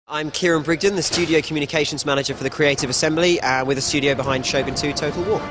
I'm Kieran, the Studio Communications Manager for the Creative Assembly, with a studio behind Shogun 2 Total War.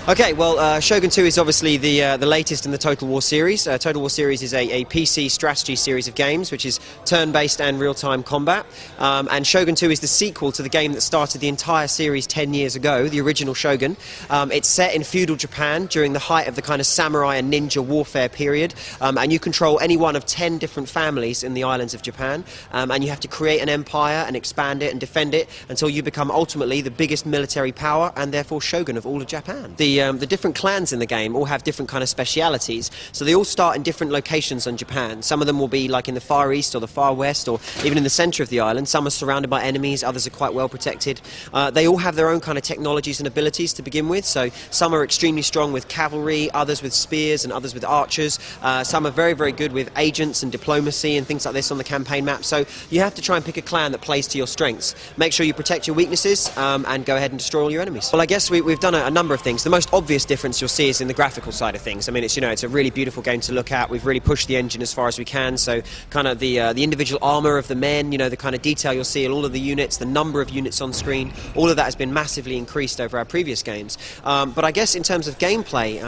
Okay, well, Shogun 2 is obviously the latest in the Total War series. Total War series is a PC strategy series of games, which is turn-based and real-time combat. And Shogun 2 is the sequel to the game that started the entire series 10 years ago, the original Shogun. It's set in feudal Japan during the height of the kind of samurai and ninja warfare period. And you control any one of 10 different families in the islands of Japan. And you have to create an empire and expand it and defend it until you become ultimately the biggest military power and therefore Shogun of all of Japan. The different clans in the game all have different kind of specialities, so they all start in different locations on Japan. Some of them will be like in the far east or the far west or even in the centre of the island. Some are surrounded by enemies, others are quite well protected. They all have their own kind of technologies and abilities to begin with, so some are extremely strong with cavalry, others with spears and others with archers. Some are very, very good with agents and diplomacy and things like this on the campaign map, so you have to try and pick a clan that plays to your strengths. Make sure you protect your weaknesses and go ahead and destroy all your enemies. Well, I guess we've done a number of things. The most obvious difference you'll see is in the graphical side of things. I mean, it's a really beautiful game to look at. We've really pushed the engine as far as we can, so kind of the individual armour of the men, the kind of detail you'll see in all of the units, the number of units on screen, all of that has been massively increased over our previous games. But I guess in terms of gameplay,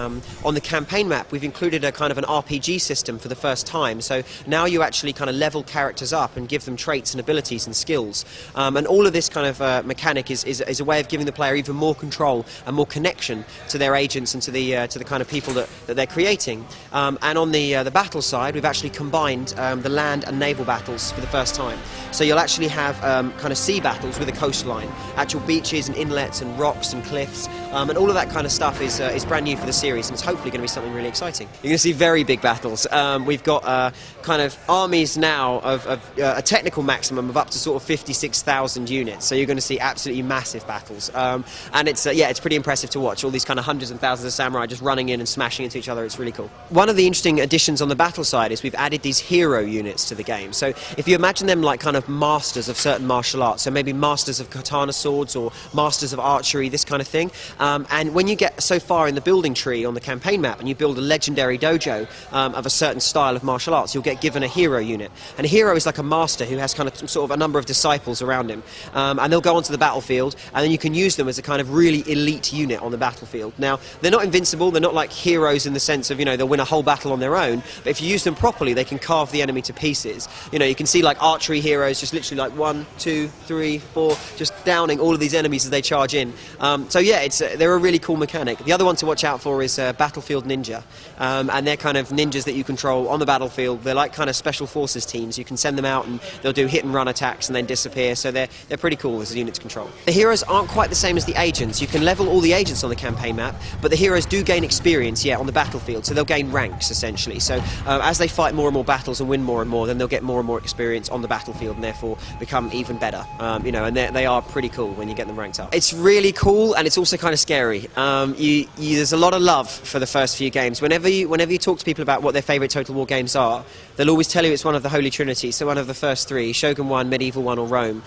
on the campaign map we've included a kind of an RPG system for the first time, so now you actually kind of level characters up and give them traits and abilities and skills. And all of this kind of mechanic is a way of giving the player even more control and more connection to their agents and to the kind of people that they're creating. And on the battle side, we've actually combined the land and naval battles for the first time. So you'll actually have kind of sea battles with a coastline, actual beaches and inlets and rocks and cliffs, and all of that kind of stuff is brand new for the series, and it's hopefully going to be something really exciting. You're going to see very big battles. We've got kind of armies now of a technical maximum of up to sort of 56,000 units, so you're going to see absolutely massive battles. And it's pretty impressive to watch all these kind of hundreds and thousands of samurai just running in and smashing into each other. It's really cool. One of the interesting additions on the battle side is we've added these hero units to the game. So if you imagine them like kind of masters of certain martial arts, so maybe masters of katana swords or masters of archery, this kind of thing. And when you get so far in the building tree on the campaign map and you build a legendary dojo of a certain style of martial arts, you'll get given a hero unit. And a hero is like a master who has kind of sort of a number of disciples around him. And they'll go onto the battlefield, and then you can use them as a kind of really elite unit on the battlefield. Now, they're not invincible, they're not like heroes in the sense of, they'll win a whole battle on their own, but if you use them properly, they can carve the enemy to pieces. You can see like archery heroes just literally like 1, 2, 3, 4, just downing all of these enemies as they charge in. So yeah, they're a really cool mechanic. The other one to watch out for is Battlefield Ninja, and they're kind of ninjas that you control on the battlefield. They're like kind of special forces teams. You can send them out and they'll do hit and run attacks and then disappear, so they're pretty cool as a unit to control. The heroes aren't quite the same as the agents. You can level all the agents on the campaign map, but the heroes do gain experience, on the battlefield, so they'll gain ranks essentially. So as they fight more and more battles and win more and more, then they'll get more and more experience on the battlefield and therefore become even better. And they are pretty cool when you get them ranked up. It's really cool, and it's also kind of scary. There's a lot of love for the first few games. Whenever you talk to people about what their favourite Total War games are, they'll always tell you it's one of the Holy Trinity, so one of the first three, Shogun 1, Medieval 1 or Rome.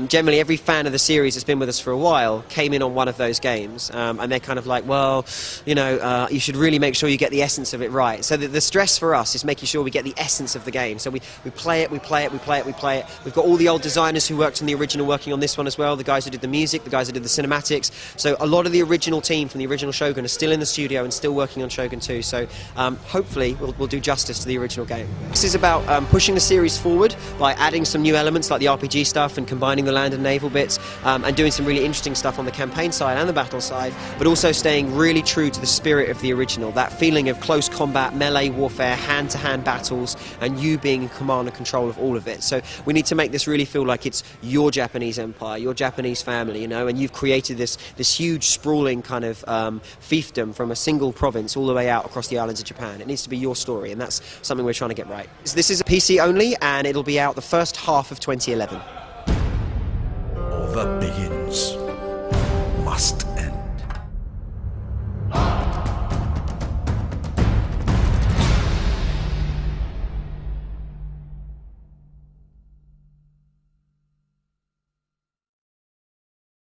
Generally every fan of the series that's been with us for a while came in on one of those games, and they're kind of like, well, you should really make sure you get the essence of it right. So the stress for us is making sure we get the essence of the game. So we play it. We've got all the old designers who worked on the original working on this one as well, the guys who did the music, the guys who did the cinematics. So a lot of the original team from the original Shogun are still in the studio and still working on Shogun 2. So hopefully we'll do justice to the original game. This is about pushing the series forward by adding some new elements like the RPG stuff and combining the land and naval bits, and doing some really interesting stuff on the campaign side and the battle side, but also staying really true to the spirit of the original, that feeling of close combat, melee warfare, hand-to-hand battles, and you being in command and control of all of it. So we need to make this really feel like it's your Japanese empire, your Japanese family, and you've created this huge sprawling kind of fiefdom from a single province all the way out across the islands of Japan. It needs to be your story, and that's something we're trying to get right. So this is a PC only, and it'll be out the first half of 2011. The biggest